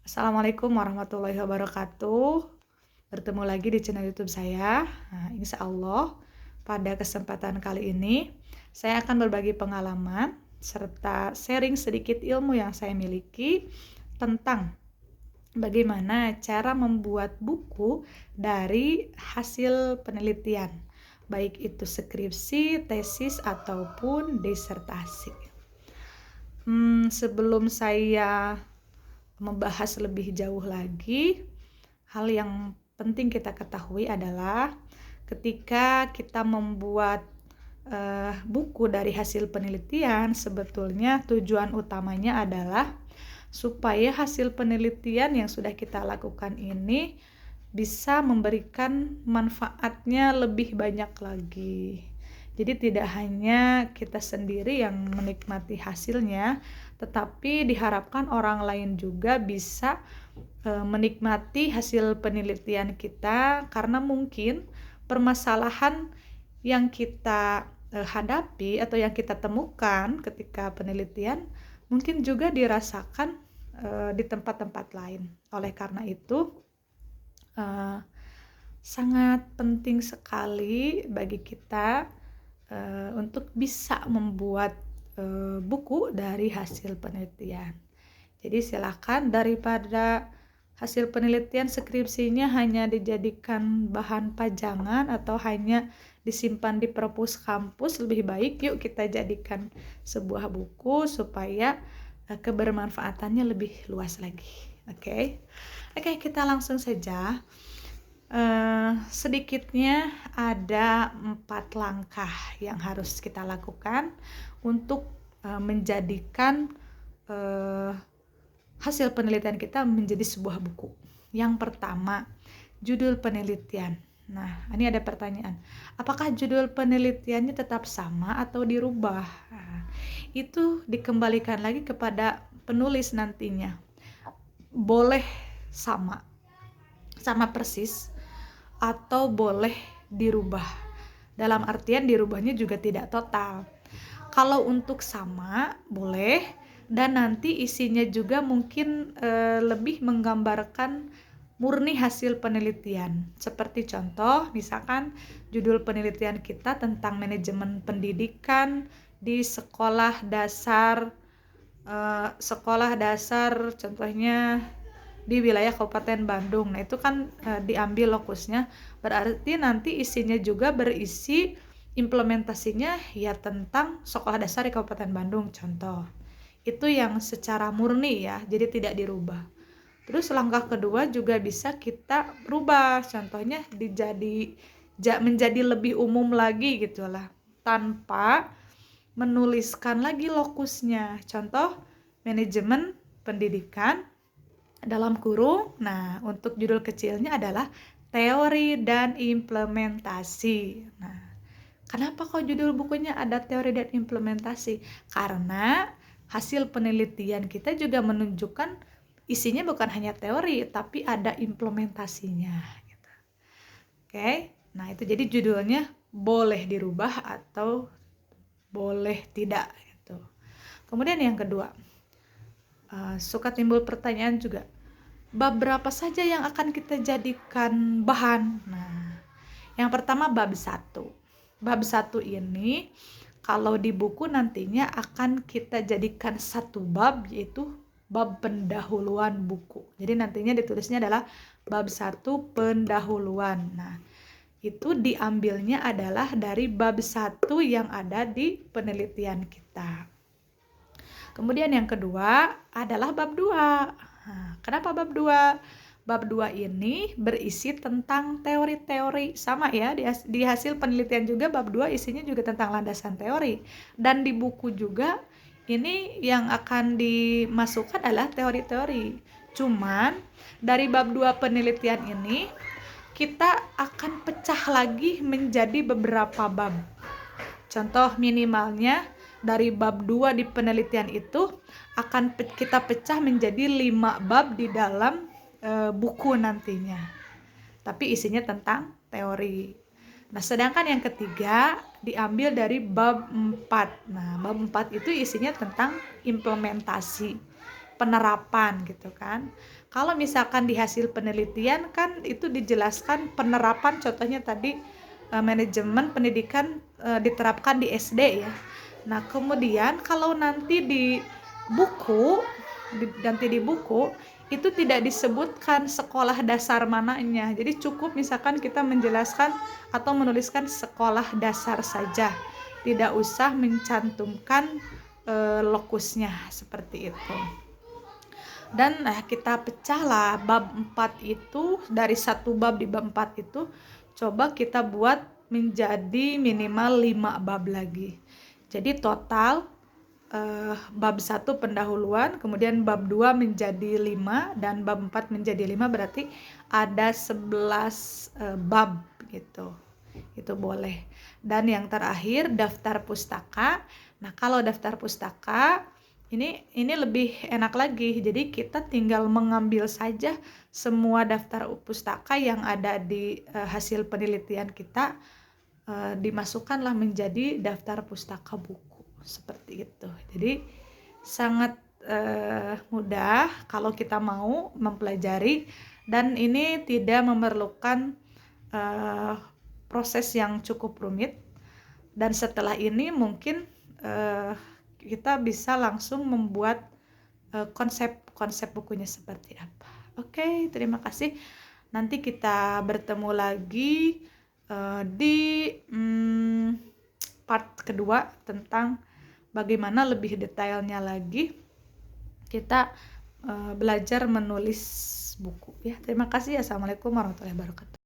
Assalamualaikum warahmatullahi wabarakatuh. Bertemu lagi di channel YouTube saya. Insya Allah pada kesempatan kali ini saya akan berbagi pengalaman serta sharing sedikit ilmu yang saya miliki tentang bagaimana cara membuat buku dari hasil penelitian, baik itu skripsi, tesis ataupun disertasi. Sebelum saya membahas lebih jauh lagi, hal yang penting kita ketahui adalah ketika kita membuat buku dari hasil penelitian, sebetulnya tujuan utamanya adalah supaya hasil penelitian yang sudah kita lakukan ini bisa memberikan manfaatnya lebih banyak lagi. Jadi tidak hanya kita sendiri yang menikmati hasilnya, tetapi diharapkan orang lain juga bisa menikmati hasil penelitian kita, karena mungkin permasalahan yang kita hadapi atau yang kita temukan ketika penelitian mungkin juga dirasakan di tempat-tempat lain. Oleh karena itu sangat penting sekali bagi kita untuk bisa membuat buku dari hasil penelitian. Jadi silakan, daripada hasil penelitian skripsinya hanya dijadikan bahan pajangan atau hanya disimpan di perpus kampus, lebih baik yuk kita jadikan sebuah buku supaya kebermanfaatannya lebih luas lagi. Oke, kita langsung saja. Sedikitnya ada 4 langkah yang harus kita lakukan untuk menjadikan hasil penelitian kita menjadi sebuah buku. Yang pertama, judul penelitian. Nah, ini ada pertanyaan, apakah judul penelitiannya tetap sama atau dirubah? Itu dikembalikan lagi kepada penulis nantinya. Boleh sama persis atau boleh dirubah. Dalam artian dirubahnya juga tidak total. Kalau untuk sama boleh, dan nanti isinya juga mungkin lebih menggambarkan murni hasil penelitian. Seperti contoh, misalkan judul penelitian kita tentang manajemen pendidikan di sekolah dasar contohnya di wilayah Kabupaten Bandung. Nah, itu kan diambil lokusnya, berarti nanti isinya juga berisi implementasinya ya tentang sekolah dasar di Kabupaten Bandung contoh. Itu yang secara murni ya, jadi tidak dirubah. Terus langkah kedua juga bisa kita rubah, contohnya menjadi lebih umum lagi gitulah, tanpa menuliskan lagi lokusnya. Contoh, manajemen pendidikan dalam kurung. Nah, untuk judul kecilnya adalah teori dan implementasi. Nah, kenapa kok judul bukunya ada teori dan implementasi? Karena hasil penelitian kita juga menunjukkan isinya bukan hanya teori, tapi ada implementasinya. Gitu. Oke, nah itu jadi judulnya boleh dirubah atau boleh tidak. Gitu. Kemudian yang kedua, suka timbul pertanyaan juga, bab berapa saja yang akan kita jadikan bahan? Nah, yang pertama bab 1. Bab 1 ini kalau di buku nantinya akan kita jadikan satu bab, yaitu bab pendahuluan buku. Jadi nantinya ditulisnya adalah bab 1 pendahuluan. Nah, itu diambilnya adalah dari bab 1 yang ada di penelitian kita. Kemudian yang kedua adalah bab 2. Nah, kenapa bab 2? Bab 2 ini berisi tentang teori-teori, sama ya, di hasil penelitian juga bab 2 isinya juga tentang landasan teori. Dan di buku juga ini yang akan dimasukkan adalah teori-teori. Cuman dari bab 2 penelitian ini kita akan pecah lagi menjadi beberapa bab. Contoh minimalnya dari bab 2 di penelitian itu akan kita pecah menjadi 5 bab di dalam buku nantinya. Tapi isinya tentang teori. Nah, sedangkan yang ketiga diambil dari bab 4. Nah, bab 4 itu isinya tentang implementasi, penerapan gitu kan. Kalau misalkan di hasil penelitian kan itu dijelaskan penerapan, contohnya tadi manajemen pendidikan diterapkan di SD ya. Nah, kemudian kalau nanti di buku nanti di buku itu tidak disebutkan sekolah dasar mananya. Jadi cukup misalkan kita menjelaskan atau menuliskan sekolah dasar saja. Tidak usah mencantumkan lokusnya seperti itu. Dan kita pecahlah bab 4 itu, dari satu bab di bab 4 itu coba kita buat menjadi minimal 5 bab lagi. Jadi total bab 1 pendahuluan, kemudian bab 2 menjadi 5 dan bab 4 menjadi 5, berarti ada 11 bab gitu. Itu boleh. Dan yang terakhir daftar pustaka. Nah, kalau daftar pustaka ini lebih enak lagi. Jadi kita tinggal mengambil saja semua daftar pustaka yang ada di hasil penelitian kita, dimasukkanlah menjadi daftar pustaka buku seperti itu. Jadi sangat mudah kalau kita mau mempelajari, dan ini tidak memerlukan proses yang cukup rumit. Dan setelah ini mungkin kita bisa langsung membuat konsep bukunya seperti apa. Oke, terima kasih. Nanti kita bertemu lagi di part kedua tentang bagaimana lebih detailnya lagi kita belajar menulis buku ya. Terima kasih. Assalamualaikum warahmatullahi wabarakatuh.